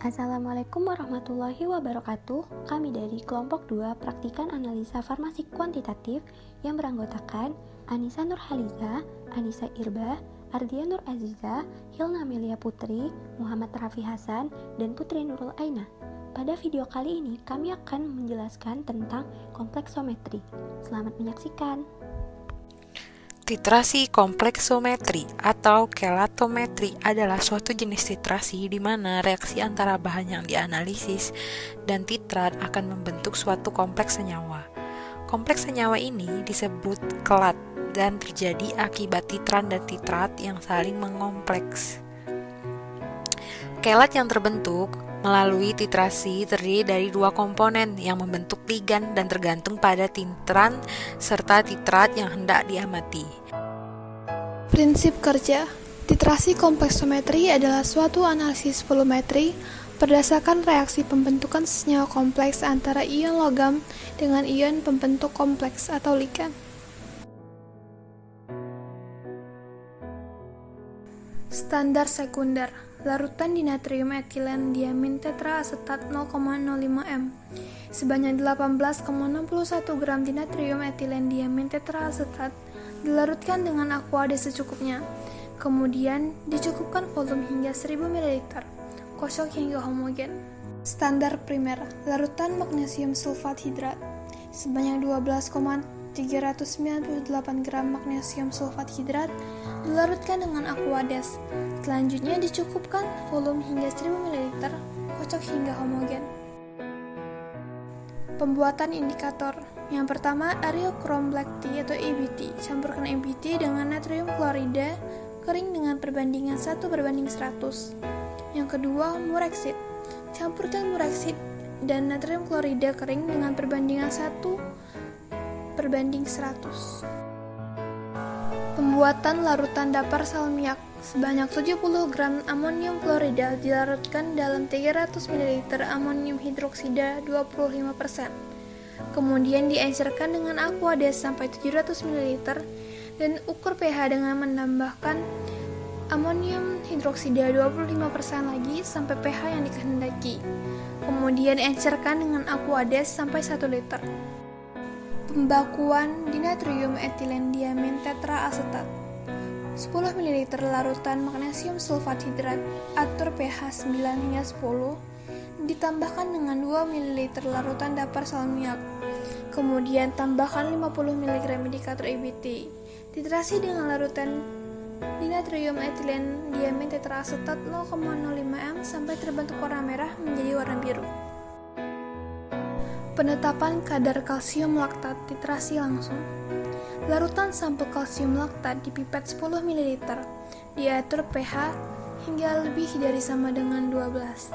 Assalamualaikum warahmatullahi wabarakatuh. Kami dari kelompok 2 Praktikan Analisa Farmasi Kuantitatif yang beranggotakan Anissa Nurhaliza, Anissa Irba, Ardia Nur Aziza, Hilna Amelia Putri, Muhammad Rafi Hasan, dan Putri Nurul Aina. Pada video kali ini kami akan menjelaskan tentang kompleksometri. Selamat menyaksikan. Titrasi kompleksometri atau kelatometri adalah suatu jenis titrasi di mana reaksi antara bahan yang dianalisis dan titrat akan membentuk suatu kompleks senyawa. Kompleks senyawa ini disebut kelat dan terjadi akibat titran dan titrat yang saling mengkompleks. Kelat yang terbentuk melalui titrasi terdiri dari dua komponen yang membentuk ligan dan tergantung pada titran serta titrat yang hendak diamati. Prinsip kerja titrasi kompleksometri adalah suatu analisis volumetri berdasarkan reaksi pembentukan senyawa kompleks antara ion logam dengan ion pembentuk kompleks atau ligan. Standar sekunder larutan dinatrium etilen diamin tetraasetat 0,05 m sebanyak 18,61 gram dinatrium etilen diamin tetraasetat dilarutkan dengan aquades secukupnya. Kemudian dicukupkan volume hingga 1000 ml, kosong hingga homogen. Standar primer larutan magnesium sulfat hidrat sebanyak 12,398 gram magnesium sulfat hidrat dilarutkan dengan aquades. Selanjutnya dicukupkan volume hingga 1000 ml, kocok hingga homogen. Pembuatan indikator. Yang pertama, areokrom black tea atau EBT. Campurkan EBT dengan natrium klorida kering dengan perbandingan 1:100. Yang kedua, mureksid. Campurkan mureksid dan natrium klorida kering dengan perbandingan 1:100. Pembuatan larutan dapar salmiak. Sebanyak 70 gram amonium klorida dilarutkan dalam 300 ml amonium hidroksida 25%. Kemudian diencerkan dengan aquades sampai 700 ml dan ukur pH dengan menambahkan amonium hidroksida 25% lagi sampai pH yang dikehendaki. Kemudian encerkan dengan aquades sampai 1 liter. Pembakuan dinatrium etilen diamin tetraasetat. 10 ml larutan magnesium sulfat hidrat, atur pH 9 hingga 10, ditambahkan dengan 2 ml larutan dapar salmiak. Kemudian tambahkan 50 mg indikator EBT. Titrasi dengan larutan dinatrium etilen diamin tetraasetat 0,05 m sampai terbentuk warna merah menjadi warna biru. Penetapan kadar kalsium laktat titrasi langsung. Larutan sampel kalsium laktat di pipet 10 ml. Diatur pH hingga lebih dari sama dengan 12.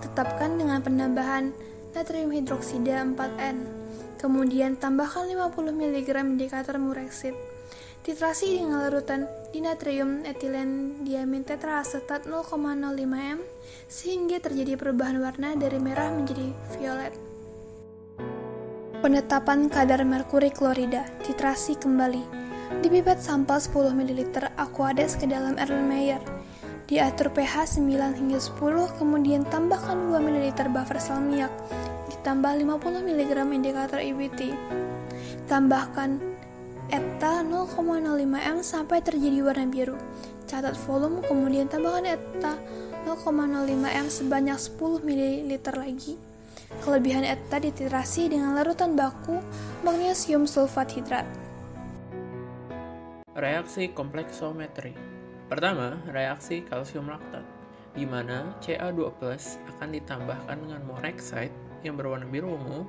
Tetapkan dengan penambahan natrium hidroksida 4N. Kemudian tambahkan 50 mg indikator mureksid. Titrasi dengan larutan dinatrium etilen diamin tetraasetat 0,05 m sehingga terjadi perubahan warna dari merah menjadi violet. Penetapan kadar merkuri klorida, titrasi kembali. Di pipet sampel 10 ml aquades ke dalam Erlenmeyer. Diatur pH 9 hingga 10, kemudian tambahkan 2 ml buffer salmiak, ditambah 50 mg indikator EBT. Tambahkan ETA 0,05 m sampai terjadi warna biru. Catat volume, kemudian tambahkan ETA 0,05 m sebanyak 10 ml lagi. Kelebihan ETA dititrasi dengan larutan baku magnesium sulfat hidrat. Reaksi kompleksometri. Pertama, reaksi kalsium laktat, di mana Ca2+ akan ditambahkan dengan morekside yang berwarna biru ungu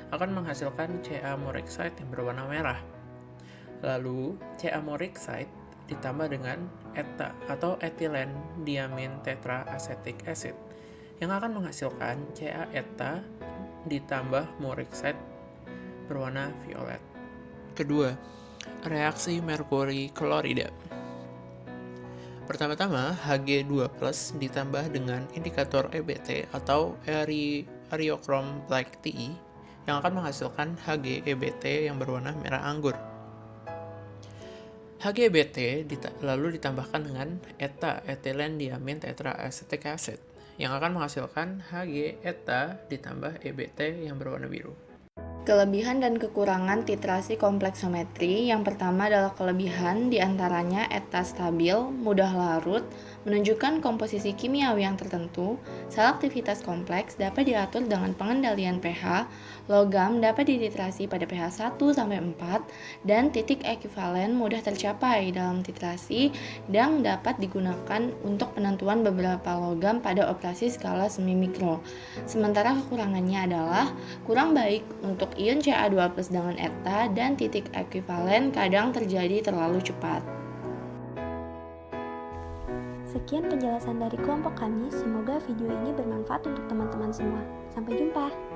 akan menghasilkan Ca morekside yang berwarna merah. Lalu, Ca morekside ditambah dengan ETA atau etilen diamin tetraacetic acid yang akan menghasilkan Ca eta ditambah morekside berwarna violet. Kedua, reaksi merkuri klorida. Pertama-tama, Hg2+ ditambah dengan indikator EBT atau areokrom black tea yang akan menghasilkan Hg-EBT yang berwarna merah anggur. HGBT lalu ditambahkan dengan eta etilen diamin tetraacetic acid yang akan menghasilkan Hg eta ditambah EBT yang berwarna biru. Kelebihan dan kekurangan titrasi kompleksometri. Yang pertama adalah kelebihan, diantaranya eta stabil, mudah larut, menunjukkan komposisi kimiawi yang tertentu, selektivitas kompleks dapat diatur dengan pengendalian pH, logam dapat dititrasi pada pH 1-4, dan titik ekivalen mudah tercapai dalam titrasi dan dapat digunakan untuk penentuan beberapa logam pada operasi skala semi-mikro. Sementara kekurangannya adalah kurang baik untuk ion Ca2+ dengan eta dan titik ekivalen kadang terjadi terlalu cepat. Sekian penjelasan dari kelompok kami, semoga video ini bermanfaat untuk teman-teman semua. Sampai jumpa!